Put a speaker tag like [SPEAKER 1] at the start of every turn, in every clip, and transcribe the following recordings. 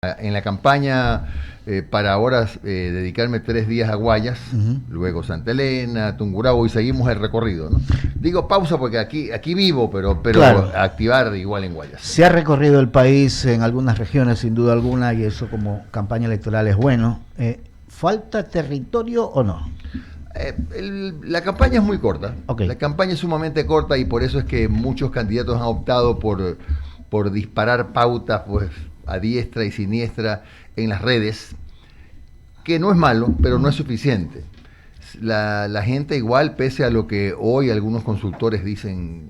[SPEAKER 1] En la campaña para ahora dedicarme 3 días a Guayas, luego Santa Elena, Tungurahua y seguimos el recorrido, ¿no? Digo pausa porque aquí vivo, pero
[SPEAKER 2] Claro.
[SPEAKER 1] activar igual en Guayas.
[SPEAKER 2] Se ha recorrido el país en algunas regiones, sin duda alguna, y eso como campaña electoral es bueno. ¿Falta territorio o no?
[SPEAKER 1] La campaña es muy corta.
[SPEAKER 2] Ok.
[SPEAKER 1] La campaña es sumamente corta y por eso es que muchos candidatos han optado por disparar pautas pues a diestra y siniestra en las redes, que no es malo, pero no es suficiente. La gente igual, pese a lo que hoy algunos consultores dicen,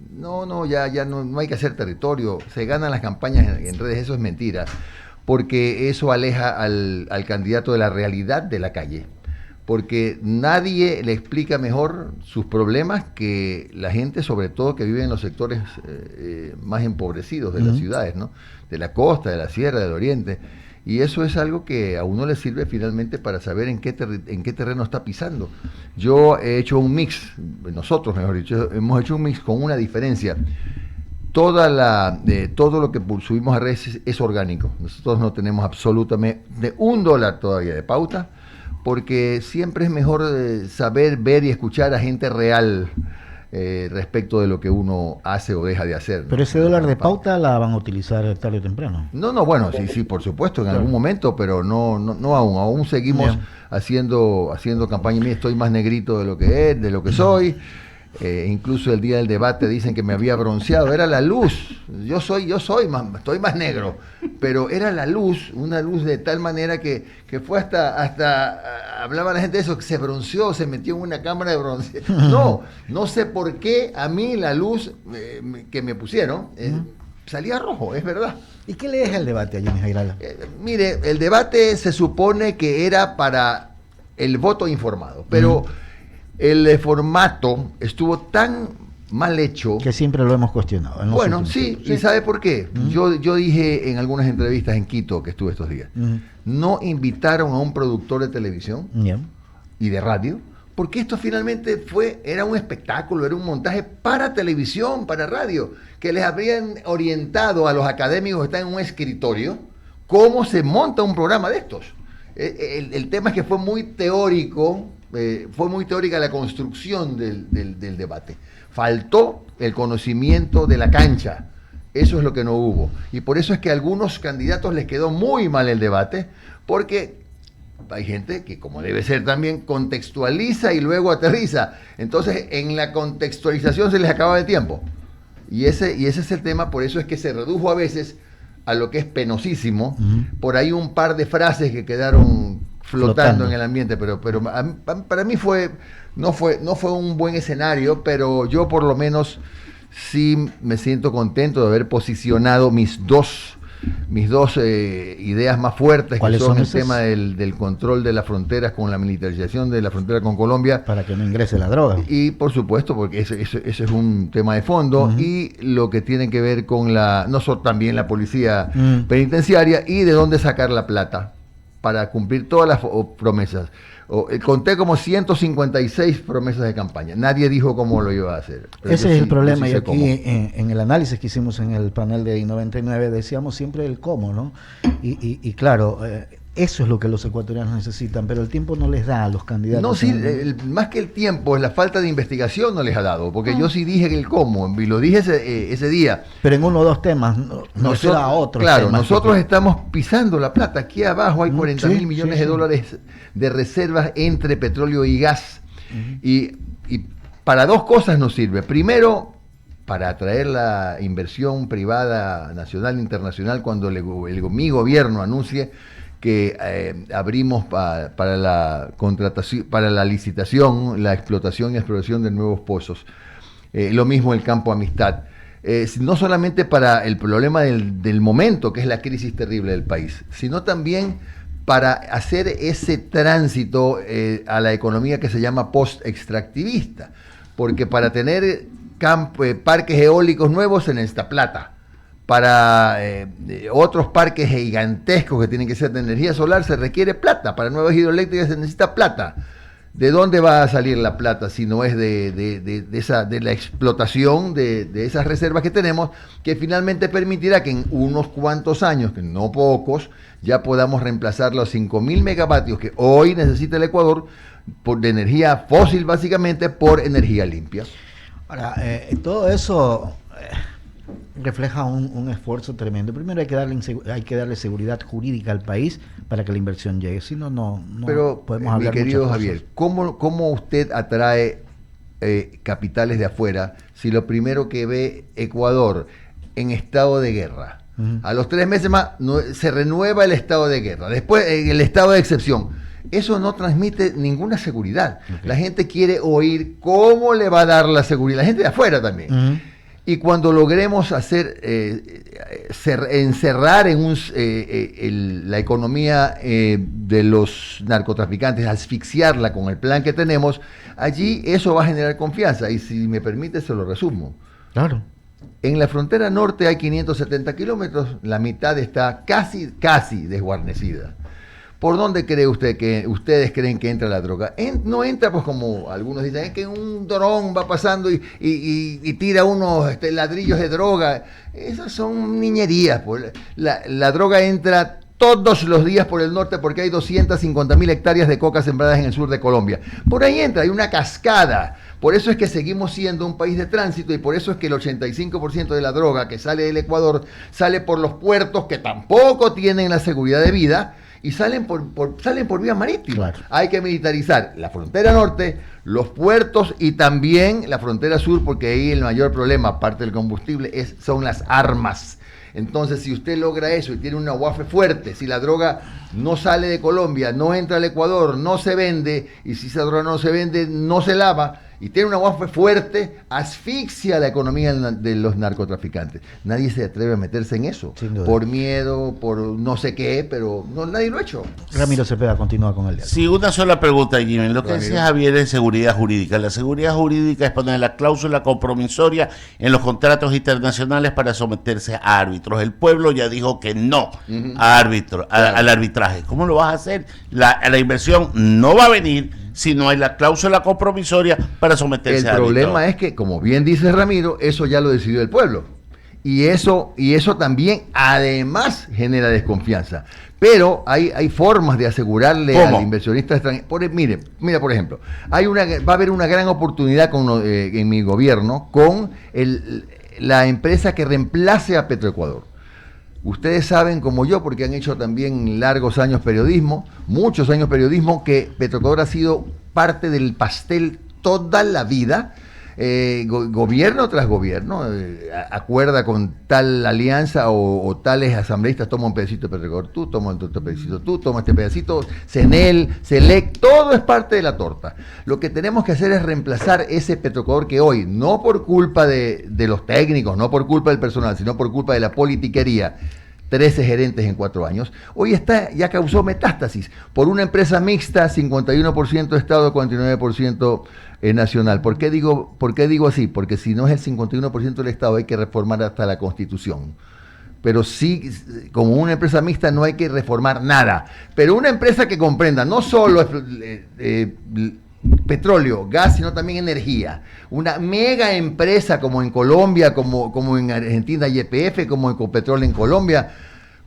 [SPEAKER 1] ya no hay que hacer territorio, se ganan las campañas en redes, eso es mentira, porque eso aleja al candidato de la realidad de la calle, porque nadie le explica mejor sus problemas que la gente, sobre todo que vive en los sectores más empobrecidos de las ciudades, ¿no? De la costa, de la sierra, del oriente. Y eso es algo que a uno le sirve finalmente para saber en qué terreno está pisando. Yo he hecho un mix, nosotros mejor dicho, hemos hecho un mix con una diferencia. Todo lo que subimos a redes es orgánico. Nosotros no tenemos absolutamente de $1 todavía de pauta, porque siempre es mejor saber, ver y escuchar a gente real respecto de lo que uno hace o deja de hacer, ¿no?
[SPEAKER 2] Pero ese dólar de pauta la van a utilizar tarde o temprano.
[SPEAKER 1] No, bueno, sí, por supuesto, en
[SPEAKER 2] Claro.
[SPEAKER 1] algún momento, pero no aún seguimos
[SPEAKER 2] Bien.
[SPEAKER 1] haciendo campaña. Mira, estoy más negrito de lo que soy. Incluso el día del debate dicen que me había bronceado, era la luz. Estoy más negro, pero era la luz, una luz de tal manera que fue hasta hablaba la gente de eso, que se bronceó, se metió en una cámara de bronce. No sé por qué a mí la luz que me pusieron salía rojo, es verdad.
[SPEAKER 2] ¿Y qué le deja el debate a Johnny Jairala?
[SPEAKER 1] Mire, el debate se supone que era para el voto informado, pero el formato estuvo tan mal hecho.
[SPEAKER 2] Que siempre lo hemos cuestionado.
[SPEAKER 1] Bueno, sí, ¿y sabe por qué? Yo dije en algunas entrevistas en Quito, que estuve estos días, no invitaron a un productor de televisión
[SPEAKER 2] Bien.
[SPEAKER 1] y de radio, porque esto finalmente era un espectáculo, era un montaje para televisión, para radio, que les habrían orientado a los académicos que están en un escritorio cómo se monta un programa de estos. El tema es que fue muy teórico, fue muy teórica la construcción del debate. Faltó el conocimiento de la cancha. Eso es lo que no hubo. Y por eso es que a algunos candidatos les quedó muy mal el debate, porque hay gente que, como debe ser también, contextualiza y luego aterriza. Entonces, en la contextualización se les acaba el tiempo. Y ese es el tema, por eso es que se redujo a veces a lo que es penosísimo, por ahí un par de frases que quedaron flotando en el ambiente, pero para mí no fue un buen escenario, pero yo por lo menos sí me siento contento de haber posicionado mis dos ideas más fuertes, que son el tema del control de las fronteras con la militarización de la frontera con Colombia.
[SPEAKER 2] Para que no ingrese la droga.
[SPEAKER 1] Y por supuesto, porque ese es un tema de fondo, y lo que tiene que ver con también la policía penitenciaria y de dónde sacar la plata para cumplir todas las promesas. Conté como 156 promesas de campaña. Nadie dijo cómo lo iba a hacer.
[SPEAKER 2] Ese es el problema. Y aquí en el análisis que hicimos en el panel de I99 decíamos siempre el cómo, ¿no? Y claro, eso es lo que los ecuatorianos necesitan, pero el tiempo no les da a los candidatos.
[SPEAKER 1] No, sí, más que el tiempo, es la falta de investigación no les ha dado, porque yo sí dije el cómo, y lo dije ese día.
[SPEAKER 2] Pero en uno o dos temas, no será otro.
[SPEAKER 1] Claro, nosotros estamos pisando la plata. Aquí abajo hay 40.000 millones de dólares de reservas entre petróleo y gas. Y para dos cosas nos sirve. Primero, para atraer la inversión privada nacional e internacional cuando mi gobierno anuncie que abrimos para la contratación, para la licitación, la explotación y exploración de nuevos pozos. Lo mismo el campo Amistad. No solamente para el problema del momento, que es la crisis terrible del país, sino también para hacer ese tránsito a la economía que se llama post-extractivista. Porque para tener parques eólicos nuevos se necesita plata. Para otros parques gigantescos que tienen que ser de energía solar se requiere plata. Para nuevas hidroeléctricas se necesita plata. ¿De dónde va a salir la plata si no es de la explotación de esas reservas que tenemos, que finalmente permitirá que en unos cuantos años, que no pocos, ya podamos reemplazar los 5.000 megavatios que hoy necesita el Ecuador de energía fósil básicamente por energía limpia.
[SPEAKER 2] Ahora, todo eso refleja un esfuerzo tremendo. Primero hay que darle seguridad jurídica al país para que la inversión llegue, si no, no
[SPEAKER 1] Pero,
[SPEAKER 2] podemos hablar.
[SPEAKER 1] Mi querido Javier, ¿cómo usted atrae capitales de afuera si lo primero que ve Ecuador en estado de guerra? A los 3 meses más se renueva el estado de guerra, después el estado de excepción. Eso no transmite ninguna seguridad. Okay. La gente quiere oír cómo le va a dar la seguridad, la gente de afuera también. Y cuando logremos encerrar en la economía de los narcotraficantes, asfixiarla con el plan que tenemos, allí eso va a generar confianza. Y si me permite, se lo resumo.
[SPEAKER 2] Claro.
[SPEAKER 1] En la frontera norte hay 570 kilómetros, la mitad está casi desguarnecida. ¿Por dónde cree usted que ustedes creen que entra la droga? No entra, pues como algunos dicen, es que un dron va pasando y tira unos ladrillos de droga. Esas son niñerías. Pues. La droga entra todos los días por el norte porque hay 250.000 hectáreas de coca sembradas en el sur de Colombia. Por ahí entra, hay una cascada. Por eso es que seguimos siendo un país de tránsito y por eso es que el 85% de la droga que sale del Ecuador sale por los puertos que tampoco tienen la seguridad de vida y salen por vía marítima. Claro. Hay que militarizar la frontera norte, los puertos y también la frontera sur porque ahí el mayor problema, aparte del combustible, son las armas. Entonces, si usted logra eso y tiene una UAFE fuerte, si la droga no sale de Colombia, no entra al Ecuador, no se vende, y si esa droga no se vende, no se lava, y tiene una UAFE fuerte, asfixia la economía de los narcotraficantes. Nadie se atreve a meterse en eso, por miedo, por no sé qué, pero nadie lo ha hecho.
[SPEAKER 2] Ramiro Cepeda continúa con el diálogo.
[SPEAKER 3] Sí, una sola pregunta, Jimmy. Lo que decía Javier es seguridad jurídica. La seguridad jurídica es poner la cláusula compromisoria en los contratos internacionales para someterse a árbitros. El pueblo ya dijo que no al arbitraje. ¿Cómo lo vas a hacer? La inversión no va a venir si no hay la cláusula compromisoria para someterse a árbitro.
[SPEAKER 1] El problema es que, como bien dice Ramiro, eso ya lo decidió el pueblo. Y eso también, además, genera desconfianza. Pero hay formas de asegurarle al inversionista extranjero. Mira, por ejemplo, va a haber una gran oportunidad en mi gobierno con la empresa que reemplace a Petroecuador. Ustedes saben, como yo, porque han hecho también largos años periodismo, muchos años periodismo, que Petroecuador ha sido parte del pastel toda la vida, gobierno tras gobierno, acuerda con tal alianza o tales asambleístas, toma un pedacito de Petroecuador tú, toma otro pedacito tú, toma este pedacito, CENEL, SELEC, todo es parte de la torta. Lo que tenemos que hacer es reemplazar ese Petroecuador que hoy, no por culpa de los técnicos, no por culpa del personal, sino por culpa de la politiquería, 13 gerentes en 4 años, hoy ya causó metástasis por una empresa mixta, 51% Estado, 49% nacional. ¿Por qué digo así? Porque si no es el 51% del Estado, hay que reformar hasta la Constitución. Pero sí, como una empresa mixta no hay que reformar nada. Pero una empresa que comprenda no solo petróleo, gas, sino también energía. Una mega empresa como en Colombia, como en Argentina, YPF, como Ecopetrol en Colombia,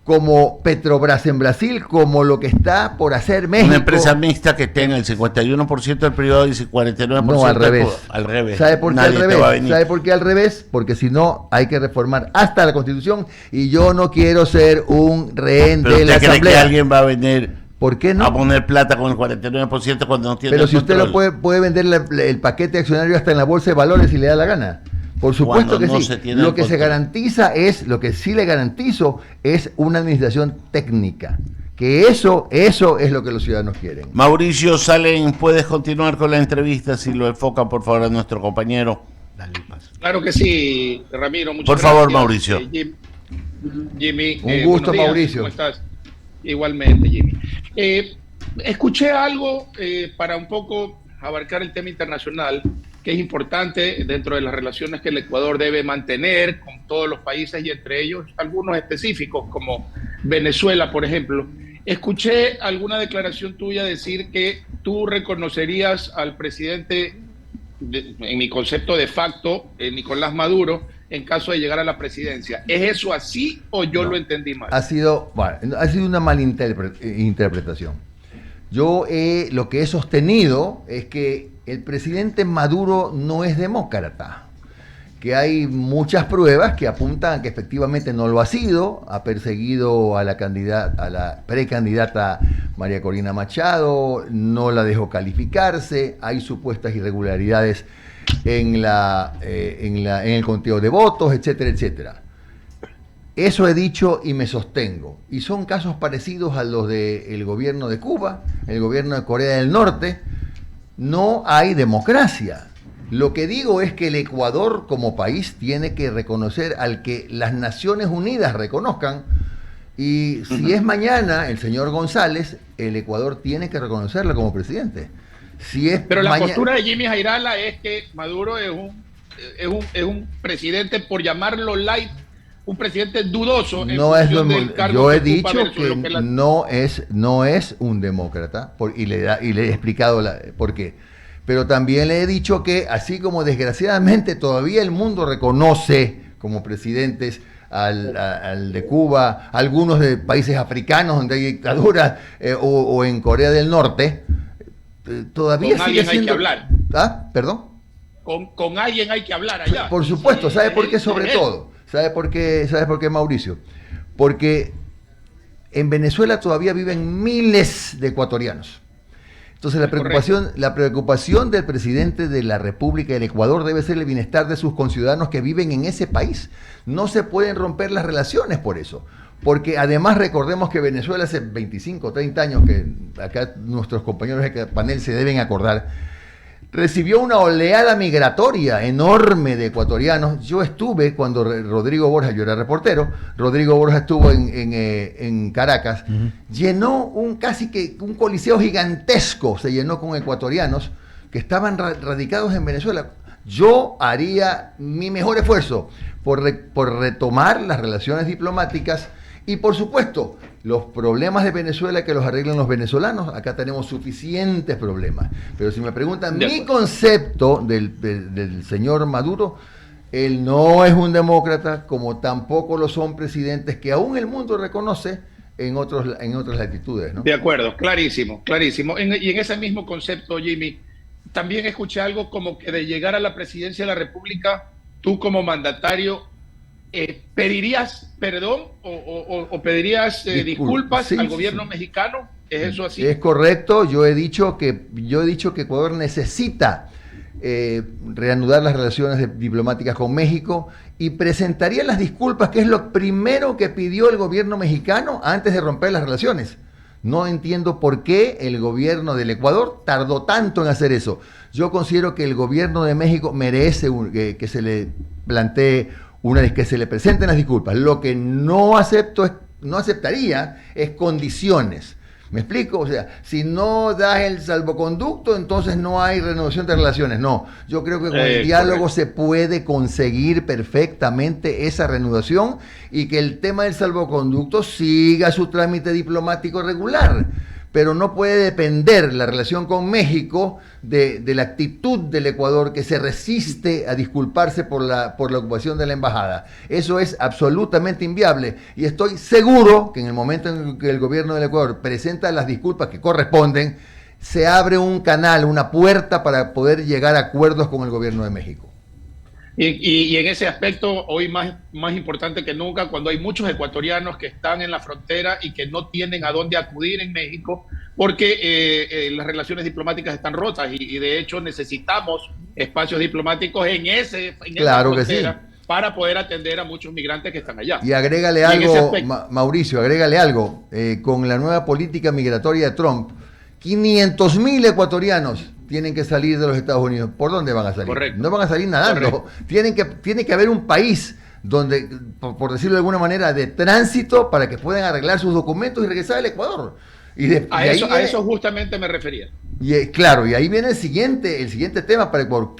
[SPEAKER 1] como Petrobras en Brasil, como lo que está por hacer México.
[SPEAKER 3] Una empresa mixta que tenga el 51% del privado y el 49%
[SPEAKER 1] no, al revés.
[SPEAKER 3] Al revés.
[SPEAKER 1] ¿Sabe por qué al revés? ¿Sabe por qué al revés? Porque si no, hay que reformar hasta la Constitución y yo no quiero ser un rehén de la Asamblea.
[SPEAKER 3] ¿Usted cree que alguien va a venir
[SPEAKER 1] ¿por qué no?
[SPEAKER 3] a poner plata con el 49% cuando no tiene
[SPEAKER 1] Pero si usted lo puede vender el paquete accionario hasta en la bolsa de valores si le da la gana. Por supuesto que sí. Lo que se garantiza lo que sí le garantizo es una administración técnica. Que eso es lo que los ciudadanos quieren.
[SPEAKER 3] Mauricio Salen, puedes continuar con la entrevista si lo enfocan por favor a nuestro compañero.
[SPEAKER 4] Dale paso. Claro que sí, Ramiro, muchas
[SPEAKER 3] por
[SPEAKER 4] gracias.
[SPEAKER 3] Favor, Mauricio.
[SPEAKER 4] Jimmy,
[SPEAKER 1] un gusto,
[SPEAKER 4] días,
[SPEAKER 1] Mauricio.
[SPEAKER 4] ¿cómo estás? Igualmente, Jimmy. Escuché algo para un poco abarcar el tema internacional, que es importante dentro de las relaciones que el Ecuador debe mantener con todos los países y entre ellos algunos específicos como Venezuela, por ejemplo. Escuché alguna declaración tuya decir que tú reconocerías al presidente en mi concepto de facto, Nicolás Maduro en caso de llegar a la presidencia. ¿Es eso así o yo lo entendí mal?
[SPEAKER 1] Ha sido una mala interpretación. Yo lo que he sostenido es que el presidente Maduro no es demócrata, que hay muchas pruebas que apuntan a que efectivamente no lo ha sido, ha perseguido a la precandidata María Corina Machado, no la dejó calificarse, hay supuestas irregularidades en el conteo de votos, etcétera, etcétera. Eso he dicho y me sostengo. Y son casos parecidos a los del gobierno de Cuba, el gobierno de Corea del Norte. No hay democracia. Lo que digo es que el Ecuador como país tiene que reconocer al que las Naciones Unidas reconozcan. Y si es mañana el señor González, el Ecuador tiene que reconocerlo como presidente.
[SPEAKER 4] Pero la postura de Jimmy Jairala es que Maduro es un presidente, por llamarlo light, un presidente dudoso.
[SPEAKER 1] Yo he dicho que no es un demócrata y le he explicado por qué. Pero también le he dicho que así como desgraciadamente todavía el mundo reconoce como presidentes al de Cuba, algunos de países africanos donde hay dictaduras o en Corea del Norte, todavía
[SPEAKER 4] con alguien hay que hablar.
[SPEAKER 1] ¿Ah? ¿Perdón?
[SPEAKER 4] Con alguien hay que hablar allá.
[SPEAKER 1] Por supuesto, ¿sabe por qué sobre todo? ¿Sabe por qué, Mauricio? Porque en Venezuela todavía viven miles de ecuatorianos. Entonces la preocupación del presidente de la República del Ecuador debe ser el bienestar de sus conciudadanos que viven en ese país. No se pueden romper las relaciones por eso. Porque además recordemos que Venezuela hace 25, 30 años, que acá nuestros compañeros de panel se deben acordar, recibió una oleada migratoria enorme de ecuatorianos. Yo estuve cuando Rodrigo Borja, yo era reportero, Rodrigo Borja estuvo en Caracas, llenó casi que un coliseo gigantesco, se llenó con ecuatorianos que estaban radicados en Venezuela. Yo haría mi mejor esfuerzo por retomar las relaciones diplomáticas y, por supuesto, los problemas de Venezuela que los arreglen los venezolanos. Acá tenemos suficientes problemas. Pero si me preguntan mi concepto del señor Maduro, él no es un demócrata, como tampoco lo son presidentes que aún el mundo reconoce en otras latitudes, ¿no?
[SPEAKER 4] De acuerdo, clarísimo. Y en ese mismo concepto, Jimmy, también escuché algo como que de llegar a la presidencia de la República, tú como mandatario, ¿pedirías perdón o pedirías disculpas al gobierno mexicano? ¿Es eso así?
[SPEAKER 1] Es correcto. Yo he dicho que Ecuador necesita reanudar las relaciones diplomáticas con México y presentaría las disculpas, que es lo primero que pidió el gobierno mexicano antes de romper las relaciones. No entiendo por qué el gobierno del Ecuador tardó tanto en hacer eso. Yo considero que el gobierno de México merece que se le plantee una vez que se le presenten las disculpas. Lo que no aceptaría es condiciones. ¿Me explico? O sea, si no das el salvoconducto, entonces no hay renovación de relaciones. No, yo creo que con el diálogo se puede conseguir perfectamente esa reanudación y que el tema del salvoconducto siga su trámite diplomático regular. Pero no puede depender la relación con México de la actitud del Ecuador, que se resiste a disculparse por la ocupación de la embajada. Eso es absolutamente inviable y estoy seguro que en el momento en que el gobierno del Ecuador presenta las disculpas que corresponden, se abre un canal, una puerta para poder llegar a acuerdos con el gobierno de México.
[SPEAKER 4] Y en ese aspecto, hoy más importante que nunca, cuando hay muchos ecuatorianos que están en la frontera y que no tienen a dónde acudir en México, porque las relaciones diplomáticas están rotas y de hecho necesitamos espacios diplomáticos en esa frontera,
[SPEAKER 1] sí,
[SPEAKER 4] para poder atender a muchos migrantes que están allá.
[SPEAKER 1] Y agrégale algo, Mauricio, agrégale algo. Con la nueva política migratoria de Trump, 500.000 ecuatorianos tienen que salir de los Estados Unidos. ¿Por dónde van a salir?
[SPEAKER 4] Correcto.
[SPEAKER 1] No van a salir nadando. Tiene que haber un país donde, por decirlo de alguna manera, de tránsito para que puedan arreglar sus documentos y regresar al Ecuador.
[SPEAKER 4] A eso justamente me refería.
[SPEAKER 1] Claro, y ahí viene el siguiente tema para Ecuador.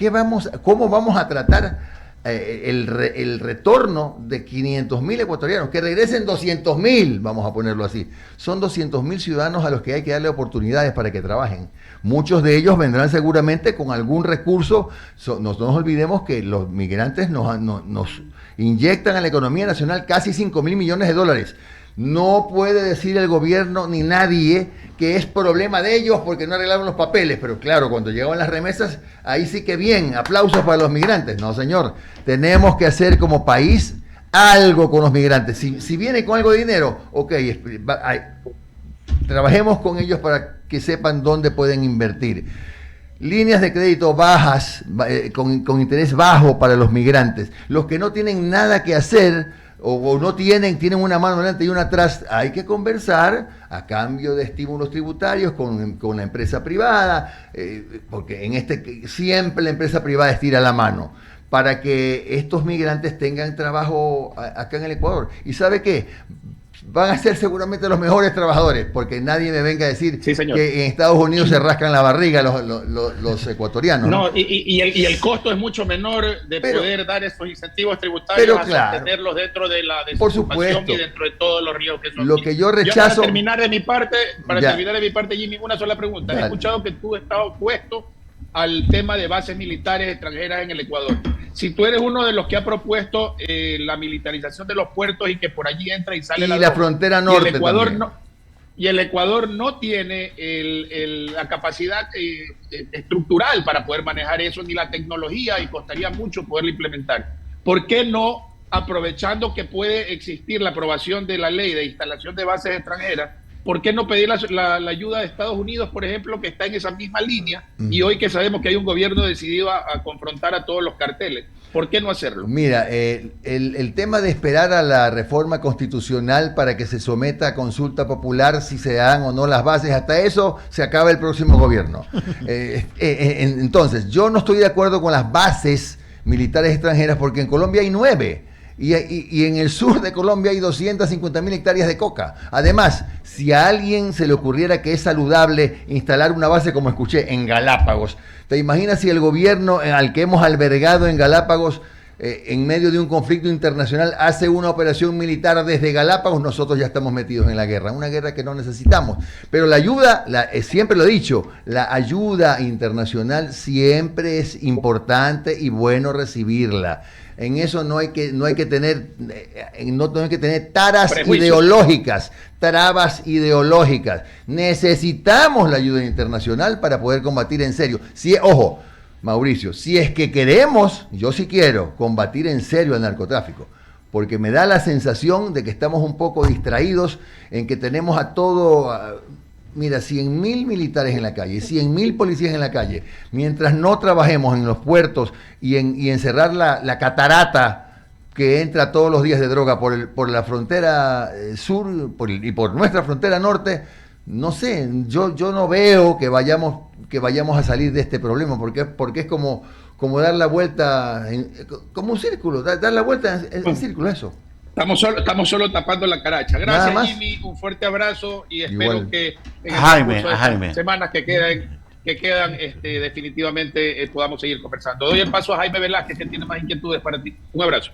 [SPEAKER 1] ¿Cómo vamos a tratar el retorno de 500.000 ecuatorianos, que regresen 200.000, vamos a ponerlo así. Son 200.000 ciudadanos a los que hay que darle oportunidades para que trabajen. Muchos de ellos vendrán seguramente con algún recurso. No nos olvidemos que los migrantes nos inyectan a la economía nacional casi 5.000 millones de dólares. No puede decir el gobierno ni nadie que es problema de ellos porque no arreglaron los papeles, pero claro, cuando llegaban las remesas, ahí sí que bien, aplausos para los migrantes. No, señor, tenemos que hacer como país algo con los migrantes. Si viene con algo de dinero, ok, trabajemos con ellos para que sepan dónde pueden invertir. Líneas de crédito bajas, con interés bajo para los migrantes. Los que no tienen nada que hacer o no tienen una mano delante y una atrás, hay que conversar a cambio de estímulos tributarios con la empresa privada, porque siempre la empresa privada estira la mano para que estos migrantes tengan trabajo acá en el Ecuador. ¿Y sabe qué? Van a ser seguramente los mejores trabajadores, porque nadie me venga a decir que en Estados Unidos se rascan la barriga los ecuatorianos.
[SPEAKER 4] No, y el costo es mucho menor de poder dar esos incentivos tributarios a sostenerlos dentro de la desocupación y dentro de todos los ríos que son.
[SPEAKER 1] Lo que yo rechazo...
[SPEAKER 4] Para terminar de mi parte, Jimmy, una sola pregunta. He escuchado que tú estás opuesto al tema de bases militares extranjeras en el Ecuador. Si tú eres uno de los que ha propuesto la militarización de los puertos y que por allí entra y sale
[SPEAKER 1] la frontera norte,
[SPEAKER 4] y el Ecuador no tiene la capacidad estructural para poder manejar eso, ni la tecnología, y costaría mucho poderlo implementar. ¿Por qué no, aprovechando que puede existir la aprobación de la ley de instalación de bases extranjeras, por qué no pedir la ayuda de Estados Unidos, por ejemplo, que está en esa misma línea, y hoy que sabemos que hay un gobierno decidido a confrontar a todos los carteles? ¿Por qué no hacerlo?
[SPEAKER 1] Mira, el tema de esperar a la reforma constitucional para que se someta a consulta popular si se dan o no las bases, hasta eso se acaba el próximo gobierno. Entonces, yo no estoy de acuerdo con las bases militares extranjeras porque en Colombia hay 9. Y en el sur de Colombia hay 250.000 hectáreas de coca. Además, si a alguien se le ocurriera que es saludable instalar una base, como escuché, en Galápagos, ¿te imaginas si el gobierno al que hemos albergado en Galápagos, en medio de un conflicto internacional, hace una operación militar desde Galápagos? Nosotros ya estamos metidos en la guerra, una guerra que no necesitamos. Pero la ayuda, siempre lo he dicho, la ayuda internacional siempre es importante y bueno recibirla. En eso no hay que tener taras ideológicas, trabas ideológicas. Necesitamos la ayuda internacional para poder combatir en serio. Ojo, Mauricio, si es que queremos, yo sí quiero combatir en serio el narcotráfico, porque me da la sensación de que estamos un poco distraídos en que tenemos a todo... Mira, 100.000 militares en la calle, 100.000 policías en la calle, mientras no trabajemos en los puertos y en cerrar la catarata que entra todos los días de droga por la frontera sur y por nuestra frontera norte, no sé, yo no veo que vayamos a salir de este problema, porque es como dar la vuelta, como un círculo, dar la vuelta en círculo, eso.
[SPEAKER 4] Estamos solo tapando la caracha. Gracias, Jimmy. Un fuerte abrazo y espero que en estas semanas que quedan definitivamente podamos seguir conversando. Doy el paso a Jaime Velázquez, que tiene más inquietudes para ti. Un abrazo.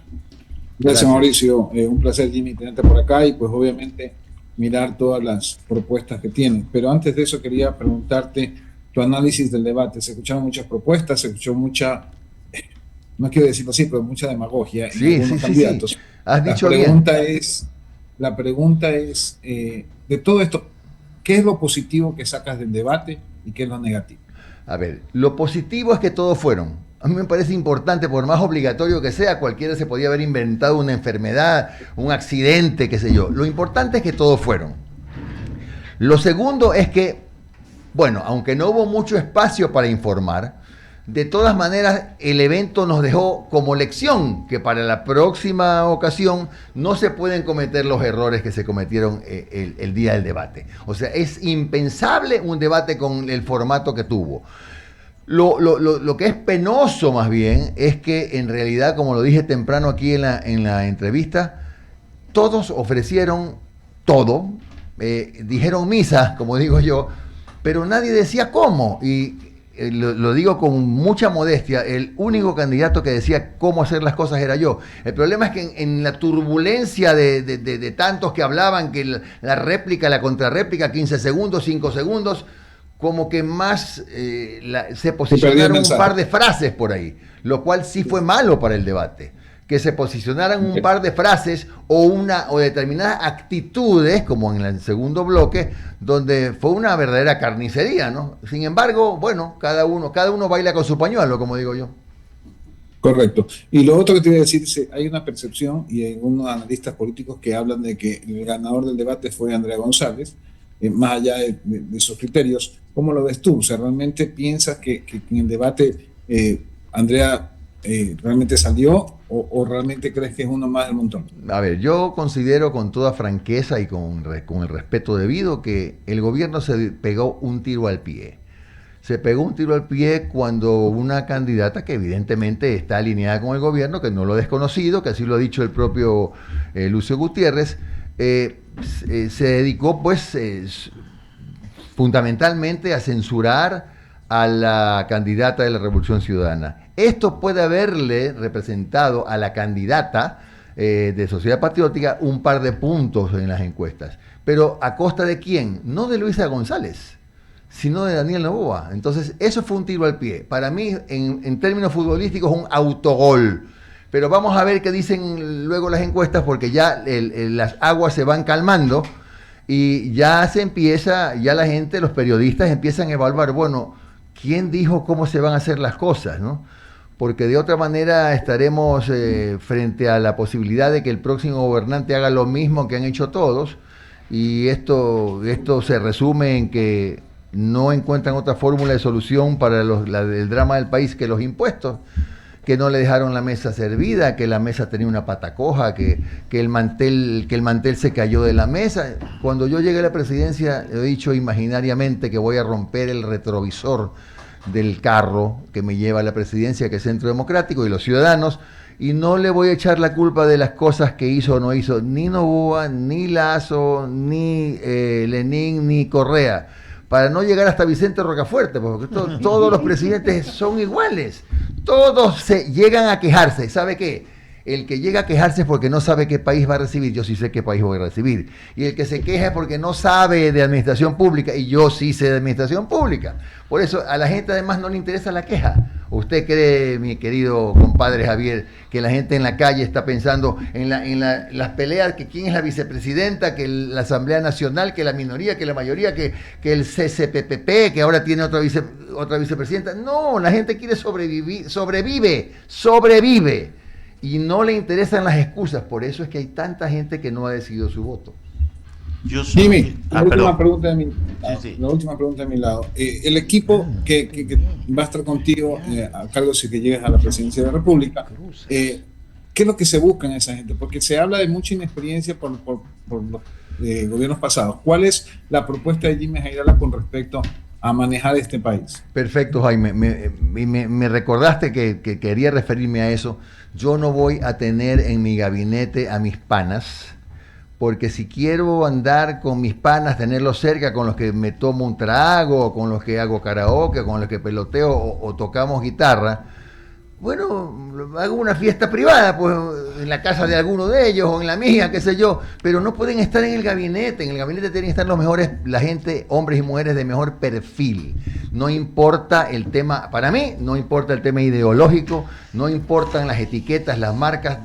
[SPEAKER 5] Gracias, Mauricio. Un placer, Jimmy, tenerte por acá y pues obviamente mirar todas las propuestas que tienes. Pero antes de eso quería preguntarte tu análisis del debate. Se escucharon muchas propuestas, se escuchó mucha, no quiero decirlo así, pero mucha demagogia en algunos candidatos. Sí.
[SPEAKER 1] Has dicho
[SPEAKER 5] La pregunta es, de todo esto, ¿qué es lo positivo que sacas del debate y qué es lo negativo?
[SPEAKER 1] A ver, lo positivo es que todos fueron. A mí me parece importante, por más obligatorio que sea, cualquiera se podía haber inventado una enfermedad, un accidente, qué sé yo. Lo importante es que todos fueron. Lo segundo es que, bueno, aunque no hubo mucho espacio para informar, de todas maneras, el evento nos dejó como lección que para la próxima ocasión no se pueden cometer los errores que se cometieron el día del debate. O sea, es impensable un debate con el formato que tuvo. Lo que es penoso más bien es que en realidad, como lo dije temprano aquí en la entrevista, todos ofrecieron todo, dijeron misa, como digo yo, pero nadie decía cómo. Y lo digo con mucha modestia, el único candidato que decía cómo hacer las cosas era yo. El problema es que en la turbulencia de tantos que hablaban, que la réplica, la contrarréplica, 15 segundos, 5 segundos, como que más se posicionaron un par de frases por ahí, lo cual sí fue malo para el debate. Que se posicionaran un par de frases o determinadas actitudes, como en el segundo bloque, donde fue una verdadera carnicería, ¿no? Sin embargo, bueno, cada uno baila con su pañuelo, como digo yo.
[SPEAKER 5] Correcto. Y lo otro que te iba a decir, hay una percepción, y hay unos analistas políticos que hablan de que el ganador del debate fue Andrea González, más allá de sus criterios. ¿Cómo lo ves tú? O sea, ¿realmente piensas que en el debate Andrea realmente salió o realmente crees que es uno más del montón?
[SPEAKER 1] A ver, yo considero con toda franqueza y con el respeto debido que el gobierno se pegó un tiro al pie. Se pegó un tiro al pie cuando una candidata que evidentemente está alineada con el gobierno, que no lo he desconocido, que así lo ha dicho el propio Lucio Gutiérrez, se dedicó pues fundamentalmente a censurar a la candidata de la Revolución Ciudadana. Esto puede haberle representado a la candidata de Sociedad Patriótica un par de puntos en las encuestas. Pero ¿a costa de quién? No de Luisa González, sino de Daniel Noboa. Entonces, eso fue un tiro al pie. Para mí, en términos futbolísticos, un autogol. Pero vamos a ver qué dicen luego las encuestas, porque ya las aguas se van calmando y ya ya la gente, los periodistas empiezan a evaluar, bueno, ¿quién dijo cómo se van a hacer las cosas, no? Porque de otra manera estaremos frente a la posibilidad de que el próximo gobernante haga lo mismo que han hecho todos, y esto se resume en que no encuentran otra fórmula de solución para el drama del país que los impuestos, que no le dejaron la mesa servida, que la mesa tenía una pata coja, que el mantel se cayó de la mesa. Cuando yo llegué a la presidencia, he dicho imaginariamente que voy a romper el retrovisor del carro que me lleva a la presidencia, que es Centro Democrático y los ciudadanos, y no le voy a echar la culpa de las cosas que hizo o no hizo ni Noboa, ni Lasso, ni Lenín, ni Correa, para no llegar hasta Vicente Rocafuerte, porque todos los presidentes son iguales, todos llegan a quejarse. ¿Sabe qué? El que llega a quejarse es porque no sabe qué país va a recibir. Yo sí sé qué país voy a recibir. Y el que se queja es porque no sabe de administración pública, y yo sí sé de administración pública. Por eso a la gente además no le interesa la queja. ¿Usted cree, mi querido compadre Javier, que la gente en la calle está pensando en las peleas, que quién es la vicepresidenta, que la Asamblea Nacional, que la minoría, que la mayoría, que el CCPPP, que ahora tiene otra vicepresidenta? No, la gente quiere sobrevive. Y no le interesan las excusas. Por eso es que hay tanta gente que no ha decidido su voto.
[SPEAKER 5] Jimmy, la última pregunta de mi lado. El equipo que va a estar contigo a cargo si que llegues a la presidencia de la República, ¿qué es lo que se busca en esa gente? Porque se habla de mucha inexperiencia por los gobiernos pasados. ¿Cuál es la propuesta de Jimmy Jairala con respecto a manejar este país?
[SPEAKER 1] Perfecto, Jaime. Me recordaste que quería referirme a eso. Yo no voy a tener en mi gabinete a mis panas, porque si quiero andar con mis panas, tenerlos cerca, con los que me tomo un trago, con los que hago karaoke, con los que peloteo o tocamos guitarra, bueno, hago una fiesta privada, pues en la casa de alguno de ellos o en la mía, qué sé yo, pero no pueden estar en el gabinete. En el gabinete tienen que estar los mejores, la gente, hombres y mujeres de mejor perfil. No importa el tema, para mí, no importa el tema ideológico, no importan las etiquetas, las marcas,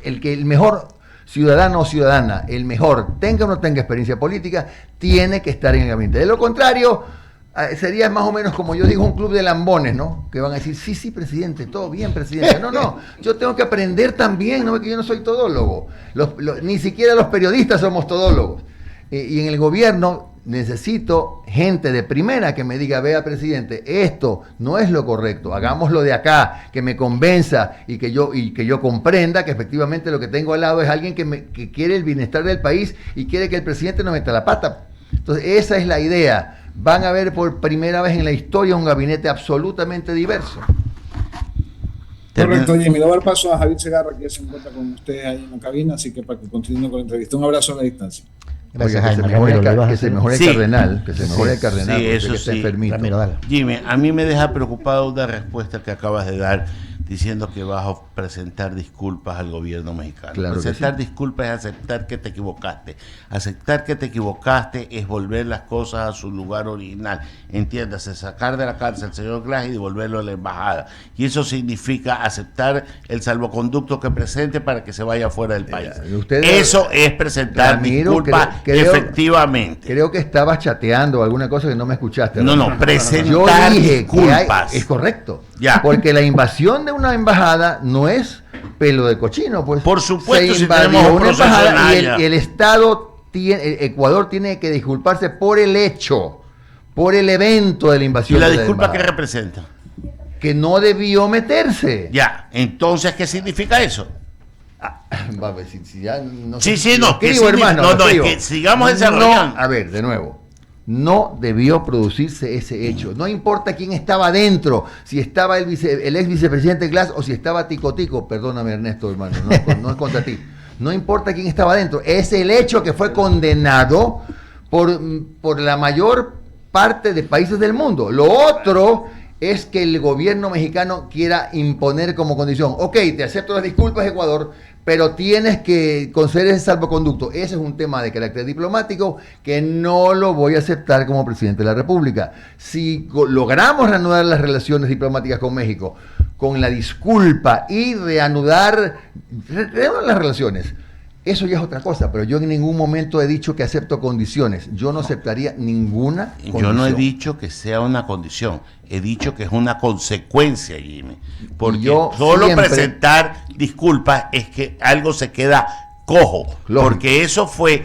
[SPEAKER 1] el mejor ciudadano o ciudadana, el mejor, tenga o no tenga experiencia política, tiene que estar en el gabinete. De lo contrario, sería más o menos como yo digo, un club de lambones, ¿no? Que van a decir, sí, presidente, todo bien, presidente. No, yo tengo que aprender también, ¿no? Que yo no soy todólogo. Ni siquiera los periodistas somos todólogos. Y en el gobierno necesito gente de primera que me diga, vea, presidente, esto no es lo correcto, hagámoslo de acá, que me convenza y que yo comprenda que efectivamente lo que tengo al lado es alguien que quiere el bienestar del país y quiere que el presidente no meta la pata. Entonces, esa es la idea. Van a ver por primera vez en la historia un gabinete absolutamente diverso.
[SPEAKER 5] Correcto, Jimmy. Le voy a dar paso a Javier Segarra, que ya se encuentra con ustedes ahí en la cabina, así que para que continúen con la entrevista. Un abrazo a la distancia.
[SPEAKER 2] Gracias,
[SPEAKER 1] Oiga, que se mejore el Cardenal, que se mejore el Cardenal,
[SPEAKER 3] sí, eso
[SPEAKER 1] que está
[SPEAKER 3] sí.
[SPEAKER 1] enfermito.
[SPEAKER 2] Ramiro, dale.
[SPEAKER 3] Jimmy, a mí me deja preocupado una respuesta que acabas de dar diciendo que vas a presentar disculpas al gobierno mexicano.
[SPEAKER 1] Claro que
[SPEAKER 3] Presentar
[SPEAKER 1] sí.
[SPEAKER 3] disculpas es aceptar que te equivocaste. Aceptar que te equivocaste es volver las cosas a su lugar original. Entiéndase, sacar de la cárcel al señor Glass y devolverlo a la embajada. Y eso significa aceptar el salvoconducto que presente para que se vaya fuera del país. Eso es presentar
[SPEAKER 1] Ramiro,
[SPEAKER 3] disculpas efectivamente.
[SPEAKER 1] Creo que estabas chateando alguna cosa que no me escuchaste.
[SPEAKER 3] No, presentar
[SPEAKER 1] Yo dije
[SPEAKER 3] disculpas.
[SPEAKER 1] es correcto.
[SPEAKER 3] Ya.
[SPEAKER 1] Porque la invasión de una embajada no es pelo de cochino, pues.
[SPEAKER 3] Por supuesto,
[SPEAKER 1] se
[SPEAKER 3] si
[SPEAKER 1] invadió
[SPEAKER 3] tenemos un
[SPEAKER 1] una
[SPEAKER 3] proceso
[SPEAKER 1] embajada
[SPEAKER 3] en
[SPEAKER 1] y
[SPEAKER 3] Haya.
[SPEAKER 1] el Estado Ecuador tiene que disculparse por el hecho, por el evento de la
[SPEAKER 3] ¿Y
[SPEAKER 1] invasión.
[SPEAKER 3] la
[SPEAKER 1] de
[SPEAKER 3] disculpa qué
[SPEAKER 1] embajada,
[SPEAKER 3] representa?
[SPEAKER 1] que no debió meterse.
[SPEAKER 3] Ya, entonces, ¿qué significa eso?
[SPEAKER 1] Va a ver, si ya no
[SPEAKER 3] Sí,
[SPEAKER 1] sé,
[SPEAKER 3] sí, no, ¿qué
[SPEAKER 1] escribo,
[SPEAKER 3] significa?
[SPEAKER 1] hermano,
[SPEAKER 3] No, es
[SPEAKER 1] escribo.
[SPEAKER 3] que sigamos desarrollando.
[SPEAKER 1] No, a ver, de nuevo. No debió producirse ese hecho. No importa quién estaba adentro, si estaba el ex vicepresidente Glass o si estaba Tico Tico. Perdóname, Ernesto, hermano, no es contra ti. No importa quién estaba adentro. Es el hecho que fue condenado por la mayor parte de países del mundo. Lo otro es que el gobierno mexicano quiera imponer como condición: ok, te acepto las disculpas, Ecuador, pero tienes que conceder ese salvoconducto. Ese es un tema de carácter diplomático que no lo voy a aceptar como presidente de la República. Si logramos reanudar las relaciones diplomáticas con México con la disculpa y reanudar las relaciones, eso ya es otra cosa, pero yo en ningún momento he dicho que acepto condiciones. Yo no aceptaría ninguna condición.
[SPEAKER 3] Yo no he dicho que sea una condición, he dicho que es una consecuencia, Jimmy. Porque
[SPEAKER 1] yo
[SPEAKER 3] solo
[SPEAKER 1] siempre-
[SPEAKER 3] presentar disculpas es que algo se queda cojo.
[SPEAKER 1] Lógico.
[SPEAKER 3] Porque eso fue,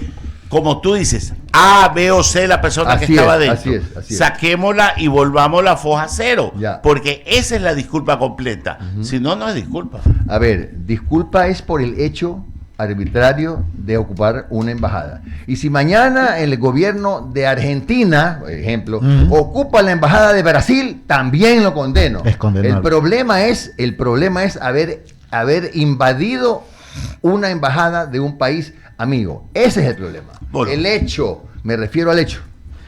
[SPEAKER 3] como tú dices, A, B o C la persona
[SPEAKER 1] Así
[SPEAKER 3] que estaba
[SPEAKER 1] es,
[SPEAKER 3] dentro.
[SPEAKER 1] así es.
[SPEAKER 3] Saquémosla y volvamos la foja cero.
[SPEAKER 1] Ya.
[SPEAKER 3] Porque esa es la disculpa completa. Si no, no es disculpa.
[SPEAKER 1] A ver, disculpa es por el hecho arbitrario de ocupar una embajada. Y si mañana el gobierno de Argentina, por ejemplo, ocupa la embajada de Brasil, también lo condeno.
[SPEAKER 2] Es condenable.
[SPEAKER 1] El problema es haber invadido una embajada de un país amigo. Ese es el problema.
[SPEAKER 3] Bueno.
[SPEAKER 1] El hecho, me refiero al hecho.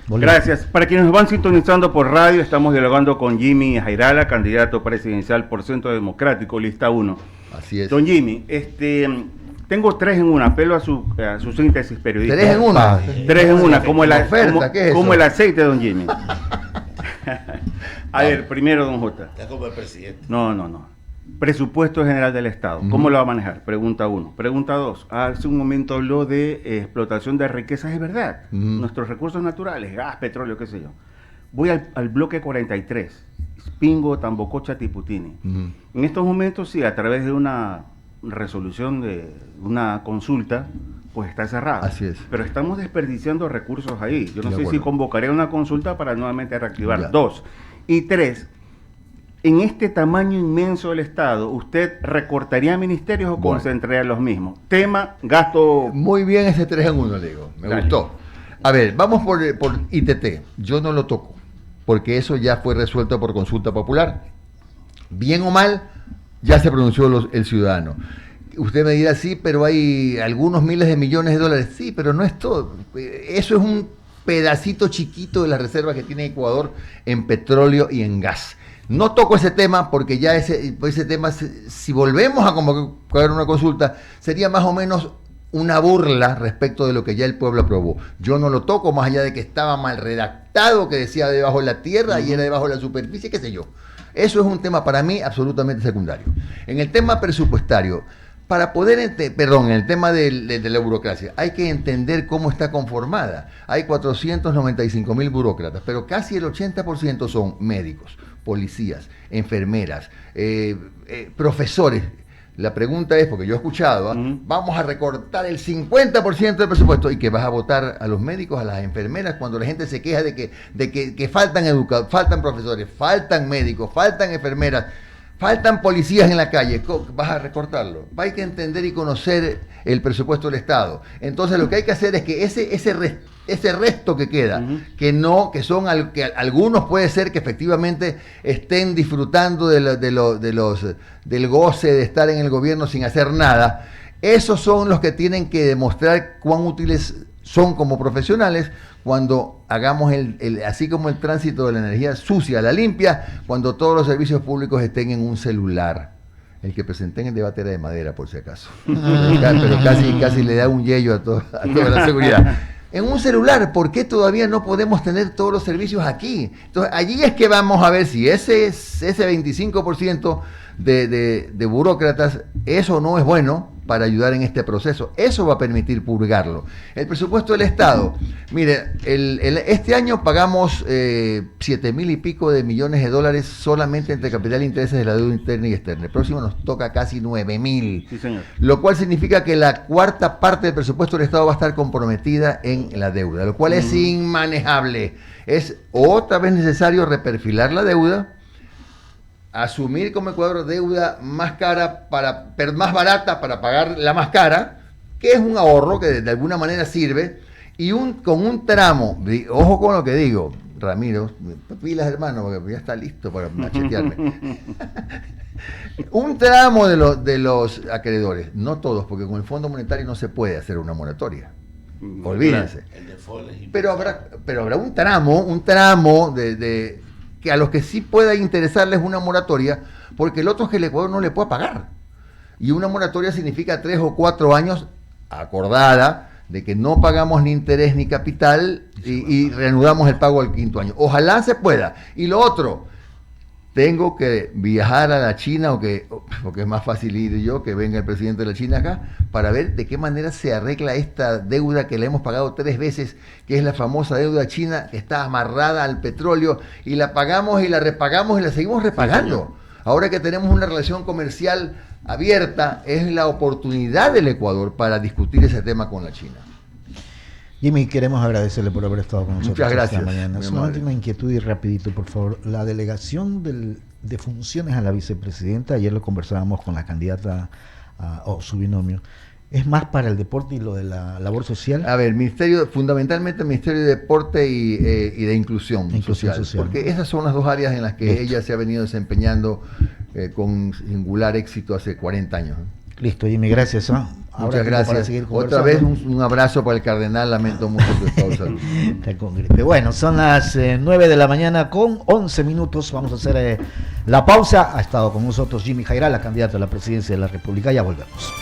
[SPEAKER 6] Gracias. Para quienes nos van sintonizando por radio, estamos dialogando con Jimmy Jairala, candidato presidencial por Centro Democrático, lista 1.
[SPEAKER 1] Así es.
[SPEAKER 6] Don Jimmy, tengo 3 en 1, apelo a su síntesis periodística.
[SPEAKER 1] 3 en 1.
[SPEAKER 6] 3 en 1, como
[SPEAKER 1] Oferta, ¿qué es
[SPEAKER 6] como
[SPEAKER 1] eso?
[SPEAKER 6] el aceite, don Jimmy. A ver, primero, don J.
[SPEAKER 3] Está como el presidente.
[SPEAKER 6] No. Presupuesto general del Estado. ¿Cómo lo va a manejar? Pregunta 1. Pregunta 2. Hace un momento habló de explotación de riquezas, es verdad. Nuestros recursos naturales, gas, petróleo, qué sé yo. Voy al bloque 43. Pingo, Tambococha, Tiputini. En estos momentos, sí, a través de una resolución de una consulta, pues está cerrada.
[SPEAKER 1] Así es.
[SPEAKER 6] Pero estamos desperdiciando recursos ahí. Yo no
[SPEAKER 1] De
[SPEAKER 6] sé si
[SPEAKER 1] acuerdo.
[SPEAKER 6] convocaré una consulta para nuevamente reactivar.
[SPEAKER 1] Ya.
[SPEAKER 6] 2. Y 3. En este tamaño inmenso del Estado, ¿usted recortaría ministerios o
[SPEAKER 1] Bueno.
[SPEAKER 6] concentraría los mismos? Tema, gasto.
[SPEAKER 1] Muy bien ese 3 en 1, le digo. Me
[SPEAKER 6] Dale.
[SPEAKER 1] gustó. A ver, vamos por ITT. Yo no lo toco, porque eso ya fue resuelto por consulta popular. Bien o mal, ya se pronunció el ciudadano. Usted me dirá, sí, pero hay algunos miles de millones de dólares. Sí, pero no es todo. Eso es un pedacito chiquito de las reservas que tiene Ecuador en petróleo y en gas. No toco ese tema porque ya ese tema, si volvemos a convocar una consulta, sería más o menos una burla respecto de lo que ya el pueblo aprobó. Yo no lo toco, más allá de que estaba mal redactado, que decía debajo de la tierra y era debajo de la superficie, qué sé yo. Eso es un tema para mí absolutamente secundario. En el tema presupuestario, para poder, en el tema de la burocracia, hay que entender cómo está conformada. Hay 495.000 burócratas, pero casi el 80% son médicos, policías, enfermeras, profesores. La pregunta es, porque yo he escuchado, vamos a recortar el 50% del presupuesto y que vas a votar a los médicos, a las enfermeras, cuando la gente se queja de que faltan educadores, faltan profesores, faltan médicos, faltan enfermeras, faltan policías en la calle. Vas a recortarlo. Hay que entender y conocer el presupuesto del Estado. Entonces lo que hay que hacer es que ese resto que queda, que algunos puede ser que efectivamente estén disfrutando del goce de estar en el gobierno sin hacer nada, esos son los que tienen que demostrar cuán útiles son como profesionales cuando hagamos así como el tránsito de la energía sucia a la limpia, cuando todos los servicios públicos estén en un celular. El que presenté en el debate era de madera, por si acaso. Pero casi le da un yello a toda la seguridad. En un celular, ¿por qué todavía no podemos tener todos los servicios aquí? Entonces, allí es que vamos a ver si ese 25% de burócratas, eso no es bueno para ayudar en este proceso. Eso va a permitir purgarlo. El presupuesto del Estado, mire, este año pagamos 7,000 y pico de millones de dólares solamente entre capital e intereses de la deuda interna y externa. El próximo nos toca casi 9,000.
[SPEAKER 6] Sí, señor.
[SPEAKER 1] Lo cual significa que la cuarta parte del presupuesto del Estado va a estar comprometida en la deuda, lo cual es inmanejable. Es otra vez necesario reperfilar la deuda, asumir como Ecuador deuda más cara pero más barata para pagar la más cara, que es un ahorro que de alguna manera sirve, y con un tramo, ojo con lo que digo, Ramiro, pilas hermano, porque ya está listo para machetearme. Un tramo de los acreedores, no todos, porque con el Fondo Monetario no se puede hacer una moratoria. Olvídense. Pero habrá un tramo de que a los que sí pueda interesarles una moratoria, porque el otro es que el Ecuador no le puede pagar. Y una moratoria significa 3 o 4 años acordada de que no pagamos ni interés ni capital y reanudamos el pago al 5º año. Ojalá se pueda. Y lo otro, tengo que viajar a la China, porque es más fácil ir yo, que venga el presidente de la China acá, para ver de qué manera se arregla esta deuda que le hemos pagado 3 veces, que es la famosa deuda china, que está amarrada al petróleo, y la pagamos y la repagamos y la seguimos repagando. Ahora que tenemos una relación comercial abierta, es la oportunidad del Ecuador para discutir ese tema con la China.
[SPEAKER 2] Jimmy, queremos agradecerle por haber estado con nosotros.
[SPEAKER 1] Muchas gracias.
[SPEAKER 2] Esta mañana. Solamente una inquietud y rapidito, por favor. La delegación de funciones a la vicepresidenta, ayer lo conversábamos con la candidata o su binomio, ¿es más para el deporte y lo de la labor social?
[SPEAKER 1] A ver, fundamentalmente el Ministerio de Deporte y de Inclusión social, porque esas son las dos áreas en las que ella se ha venido desempeñando con singular éxito hace 40 años.
[SPEAKER 2] Listo, Jimmy, gracias.
[SPEAKER 1] Muchas gracias. Otra vez un abrazo para el cardenal, lamento mucho tu estado de salud.
[SPEAKER 2] Está con gripe. Bueno, son las 9 de la mañana con 11 minutos. Vamos a hacer la pausa. Ha estado con nosotros Jimmy Jairá, la candidata a la presidencia de la República. Ya volvemos.